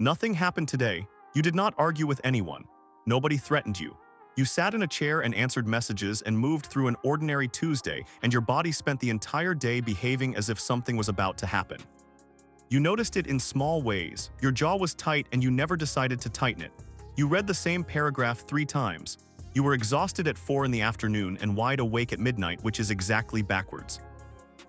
Nothing happened today. You did not argue with anyone. Nobody threatened you. You sat in a chair and answered messages and moved through an ordinary Tuesday, and your body spent the entire day behaving as if something was about to happen. You noticed it in small ways. Your jaw was tight and you never decided to tighten it. You read the same paragraph 3 times. You were exhausted at 4 in the afternoon and wide awake at midnight, which is exactly backwards.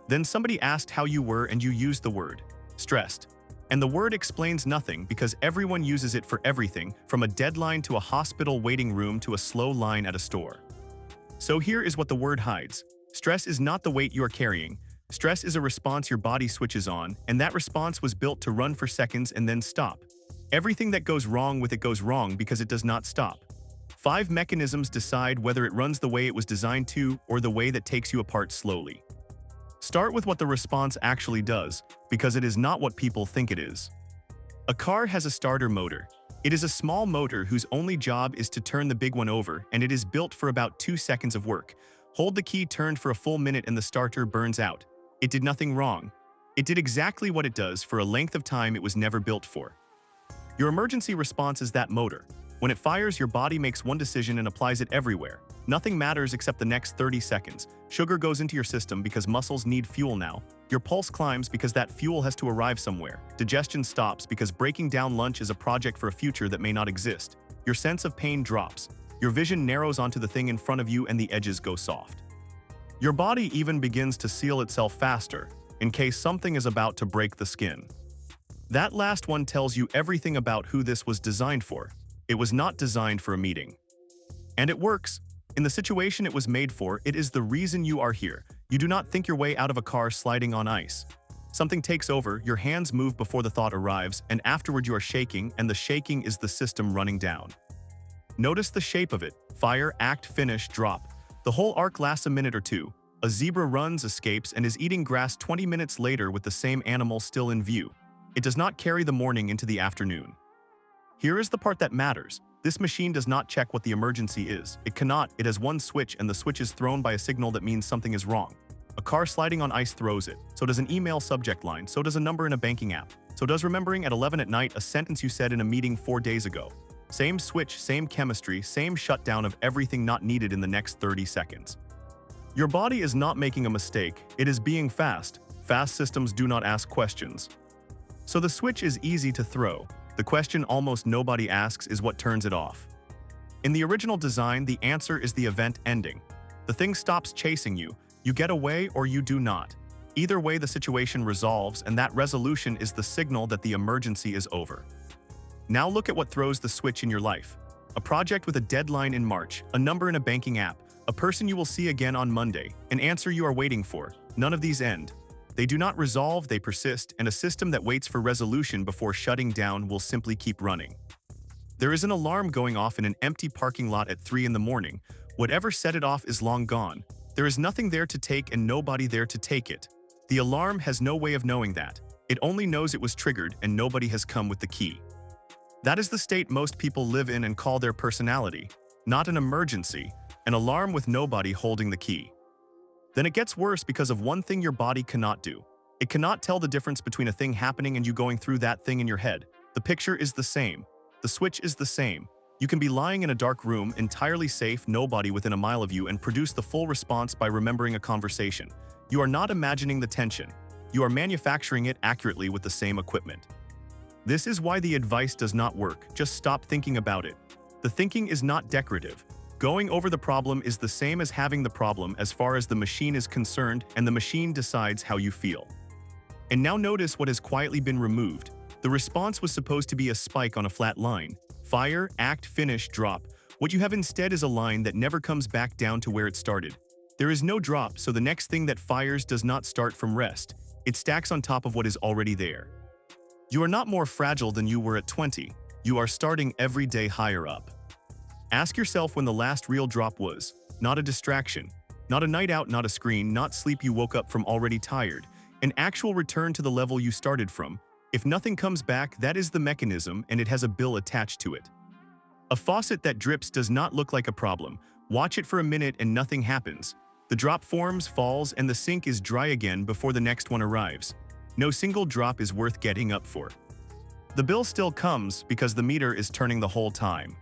Then somebody asked how you were and you used the word stressed. And the word explains nothing because everyone uses it for everything, from a deadline to a hospital waiting room to a slow line at a store. So here is what the word hides. Stress is not the weight you are carrying. Stress is a response your body switches on, and that response was built to run for seconds and then stop. Everything that goes wrong with it goes wrong because it does not stop. 5 mechanisms decide whether it runs the way it was designed to or the way that takes you apart slowly. Start with what the response actually does, because it is not what people think it is. A car has a starter motor. It is a small motor whose only job is to turn the big one over, and it is built for about 2 seconds of work. Hold the key turned for a full minute and the starter burns out. It did nothing wrong. It did exactly what it does for a length of time it was never built for. Your emergency response is that motor. When it fires, your body makes one decision and applies it everywhere. Nothing matters except the next 30 seconds. Sugar goes into your system because muscles need fuel now. Your pulse climbs because that fuel has to arrive somewhere. Digestion stops because breaking down lunch is a project for a future that may not exist. Your sense of pain drops. Your vision narrows onto the thing in front of you and the edges go soft. Your body even begins to seal itself faster, in case something is about to break the skin. That last one tells you everything about who this was designed for. It was not designed for a meeting. And it works. In the situation it was made for, it is the reason you are here. You do not think your way out of a car sliding on ice. Something takes over, your hands move before the thought arrives, and afterward you are shaking, and the shaking is the system running down. Notice the shape of it. Fire, act, finish, drop. The whole arc lasts a minute or two. A zebra runs, escapes, and is eating grass 20 minutes later with the same animal still in view. It does not carry the morning into the afternoon. Here is the part that matters. This machine does not check what the emergency is. It cannot. It has one switch, and the switch is thrown by a signal that means something is wrong. A car sliding on ice throws it. So does an email subject line. So does a number in a banking app. So does remembering at 11 at night a sentence you said in a meeting 4 days ago. Same switch, same chemistry, same shutdown of everything not needed in the next 30 seconds. Your body is not making a mistake. It is being fast. Fast systems do not ask questions. So the switch is easy to throw. The question almost nobody asks is what turns it off. In the original design, the answer is the event ending. The thing stops chasing you. You get away or you do not. Either way, the situation resolves, and that resolution is the signal that the emergency is over. Now look at what throws the switch in your life. A project with a deadline in March, a number in a banking app, a person you will see again on Monday, an answer you are waiting for. None of these end. They do not resolve, they persist, and a system that waits for resolution before shutting down will simply keep running. There is an alarm going off in an empty parking lot at 3 in the morning. Whatever set it off is long gone. There is nothing there to take and nobody there to take it. The alarm has no way of knowing that. It only knows it was triggered and nobody has come with the key. That is the state most people live in and call their personality. Not an emergency, an alarm with nobody holding the key. Then it gets worse because of one thing your body cannot do. It cannot tell the difference between a thing happening and you going through that thing in your head. The picture is the same. The switch is the same. You can be lying in a dark room, entirely safe, nobody within a mile of you, and produce the full response by remembering a conversation. You are not imagining the tension. You are manufacturing it accurately with the same equipment. This is why the advice does not work. Just stop thinking about it. The thinking is not decorative. Going over the problem is the same as having the problem as far as the machine is concerned, and the machine decides how you feel. And now notice what has quietly been removed. The response was supposed to be a spike on a flat line. Fire, act, finish, drop. What you have instead is a line that never comes back down to where it started. There is no drop, so the next thing that fires does not start from rest. It stacks on top of what is already there. You are not more fragile than you were at 20. You are starting every day higher up. Ask yourself when the last real drop was. Not a distraction. Not a night out, not a screen, not sleep you woke up from already tired. An actual return to the level you started from. If nothing comes back, that is the mechanism and it has a bill attached to it. A faucet that drips does not look like a problem. Watch it for a minute and nothing happens. The drop forms, falls, and the sink is dry again before the next one arrives. No single drop is worth getting up for. The bill still comes because the meter is turning the whole time.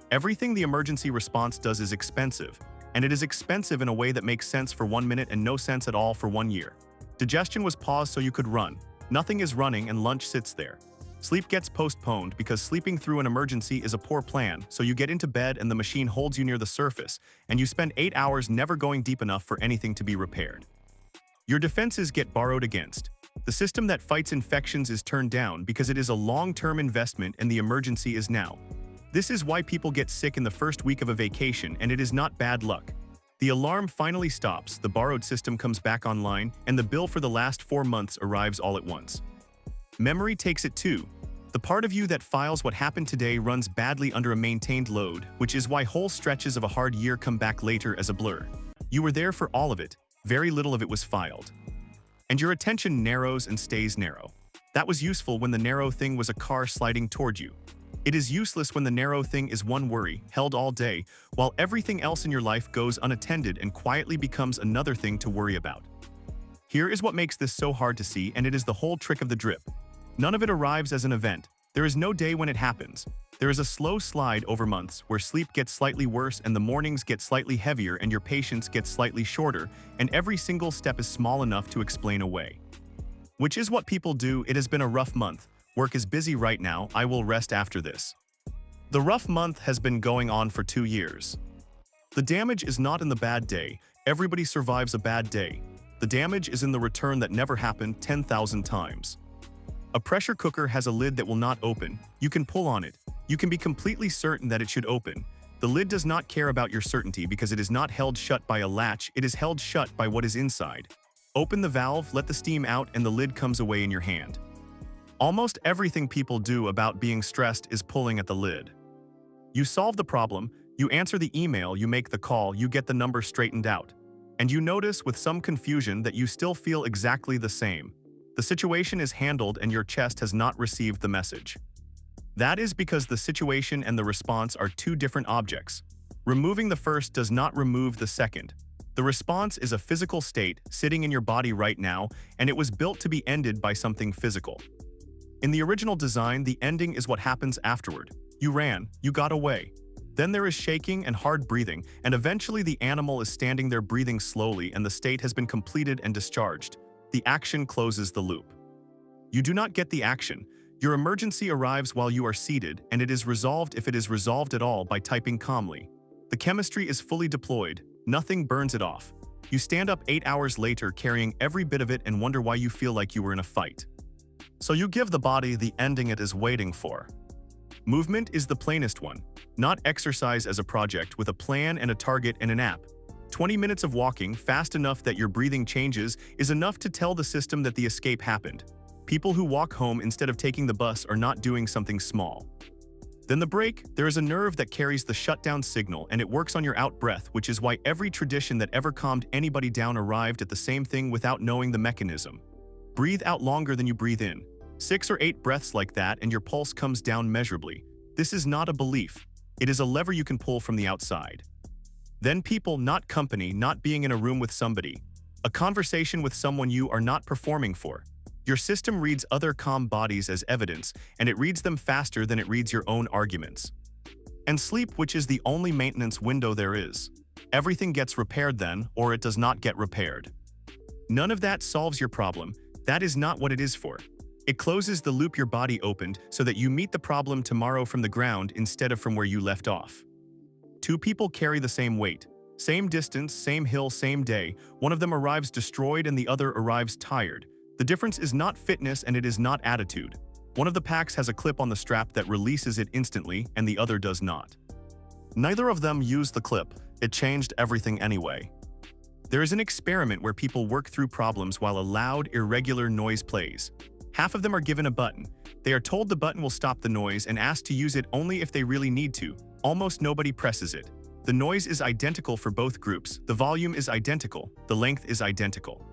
Everything the emergency response does is expensive, and it is expensive in a way that makes sense for 1 minute and no sense at all for 1 year. Digestion was paused so you could run. Nothing is running and lunch sits there. Sleep gets postponed because sleeping through an emergency is a poor plan, so you get into bed and the machine holds you near the surface, and you spend 8 hours never going deep enough for anything to be repaired. Your defenses get borrowed against. The system that fights infections is turned down because it is a long-term investment and the emergency is now. This is why people get sick in the first week of a vacation, and it is not bad luck. The alarm finally stops, the borrowed system comes back online, and the bill for the last 4 months arrives all at once. Memory takes it too. The part of you that files what happened today runs badly under a maintained load, which is why whole stretches of a hard year come back later as a blur. You were there for all of it, very little of it was filed. And your attention narrows and stays narrow. That was useful when the narrow thing was a car sliding toward you. It is useless when the narrow thing is one worry, held all day, while everything else in your life goes unattended and quietly becomes another thing to worry about. Here is what makes this so hard to see, and it is the whole trick of the drip. None of it arrives as an event. There is no day when it happens. There is a slow slide over months where sleep gets slightly worse and the mornings get slightly heavier and your patience gets slightly shorter, and every single step is small enough to explain away. Which is what people do. It has been a rough month. Work is busy right now, I will rest after this. The rough month has been going on for 2 years. The damage is not in the bad day. Everybody survives a bad day. The damage is in the return that never happened 10,000 times. A pressure cooker has a lid that will not open. You can pull on it. You can be completely certain that it should open. The lid does not care about your certainty because it is not held shut by a latch, it is held shut by what is inside. Open the valve, let the steam out, and the lid comes away in your hand. Almost everything people do about being stressed is pulling at the lid. You solve the problem, you answer the email, you make the call, you get the number straightened out. And you notice with some confusion that you still feel exactly the same. The situation is handled and your chest has not received the message. That is because the situation and the response are two different objects. Removing the first does not remove the second. The response is a physical state sitting in your body right now, and it was built to be ended by something physical. In the original design, the ending is what happens afterward. You ran, you got away. Then there is shaking and hard breathing, and eventually the animal is standing there breathing slowly and the state has been completed and discharged. The action closes the loop. You do not get the action. Your emergency arrives while you are seated, and it is resolved if it is resolved at all by typing calmly. The chemistry is fully deployed. Nothing burns it off. You stand up 8 hours later carrying every bit of it and wonder why you feel like you were in a fight. So you give the body the ending it is waiting for. Movement is the plainest one. Not exercise as a project with a plan and a target and an app. 20 minutes of walking, fast enough that your breathing changes, is enough to tell the system that the escape happened. People who walk home instead of taking the bus are not doing something small. Then the break, there is a nerve that carries the shutdown signal and it works on your out-breath, which is why every tradition that ever calmed anybody down arrived at the same thing without knowing the mechanism. Breathe out longer than you breathe in. 6 or 8 breaths like that and your pulse comes down measurably. This is not a belief. It is a lever you can pull from the outside. Then people, not company, not being in a room with somebody. A conversation with someone you are not performing for. Your system reads other calm bodies as evidence, and it reads them faster than it reads your own arguments. And sleep, which is the only maintenance window there is. Everything gets repaired then, or it does not get repaired. None of that solves your problem. That is not what it is for. It closes the loop your body opened so that you meet the problem tomorrow from the ground instead of from where you left off. 2 people carry the same weight. Same distance, same hill, same day. One of them arrives destroyed and the other arrives tired. The difference is not fitness and it is not attitude. One of the packs has a clip on the strap that releases it instantly and the other does not. Neither of them used the clip. It changed everything anyway. There is an experiment where people work through problems while a loud, irregular noise plays. Half of them are given a button. They are told the button will stop the noise and asked to use it only if they really need to. Almost nobody presses it. The noise is identical for both groups, the volume is identical, the length is identical.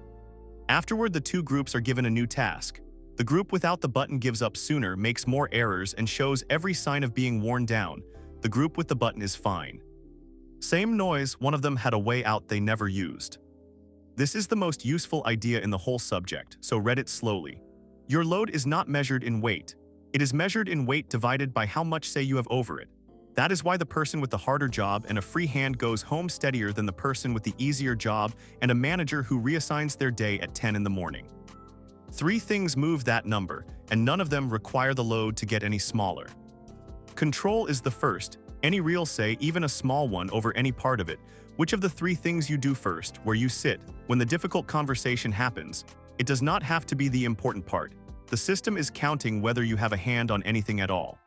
Afterward, the 2 groups are given a new task. The group without the button gives up sooner, makes more errors, and shows every sign of being worn down. The group with the button is fine. Same noise, one of them had a way out they never used. This is the most useful idea in the whole subject, so read it slowly. Your load is not measured in weight. It is measured in weight divided by how much say you have over it. That is why the person with the harder job and a free hand goes home steadier than the person with the easier job and a manager who reassigns their day at 10 in the morning. 3 things move that number, and none of them require the load to get any smaller. Control is the first, any real say, even a small one, over any part of it. Which of the 3 things you do first, where you sit, when the difficult conversation happens, it does not have to be the important part. The system is counting whether you have a hand on anything at all.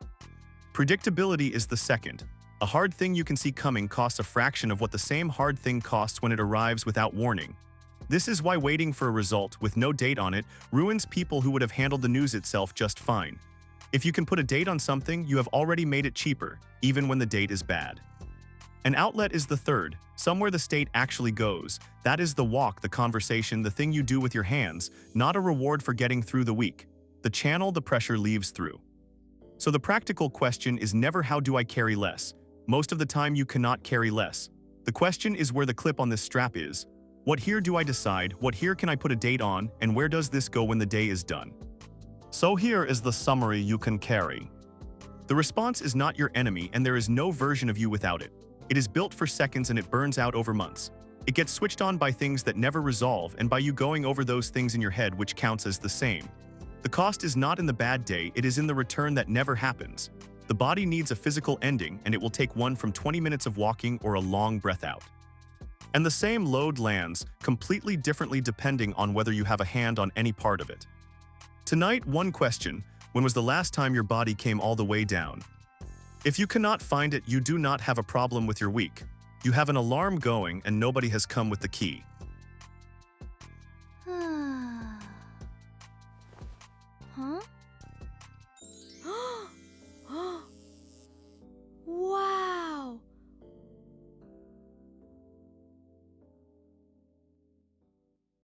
Predictability is the second. A hard thing you can see coming costs a fraction of what the same hard thing costs when it arrives without warning. This is why waiting for a result with no date on it ruins people who would have handled the news itself just fine. If you can put a date on something, you have already made it cheaper, even when the date is bad. An outlet is the third, somewhere the state actually goes. That is the walk, the conversation, the thing you do with your hands, not a reward for getting through the week. The channel the pressure leaves through. So the practical question is never how do I carry less. Most of the time you cannot carry less. The question is where the clip on this strap is. What here do I decide, what here can I put a date on, and where does this go when the day is done? So here is the summary you can carry. The response is not your enemy, and there is no version of you without it. It is built for seconds and it burns out over months. It gets switched on by things that never resolve and by you going over those things in your head, which counts as the same. The cost is not in the bad day, it is in the return that never happens. The body needs a physical ending, and it will take one from 20 minutes of walking or a long breath out. And the same load lands, completely differently depending on whether you have a hand on any part of it. Tonight, one question: when was the last time your body came all the way down? If you cannot find it, you do not have a problem with your week. You have an alarm going and nobody has come with the key.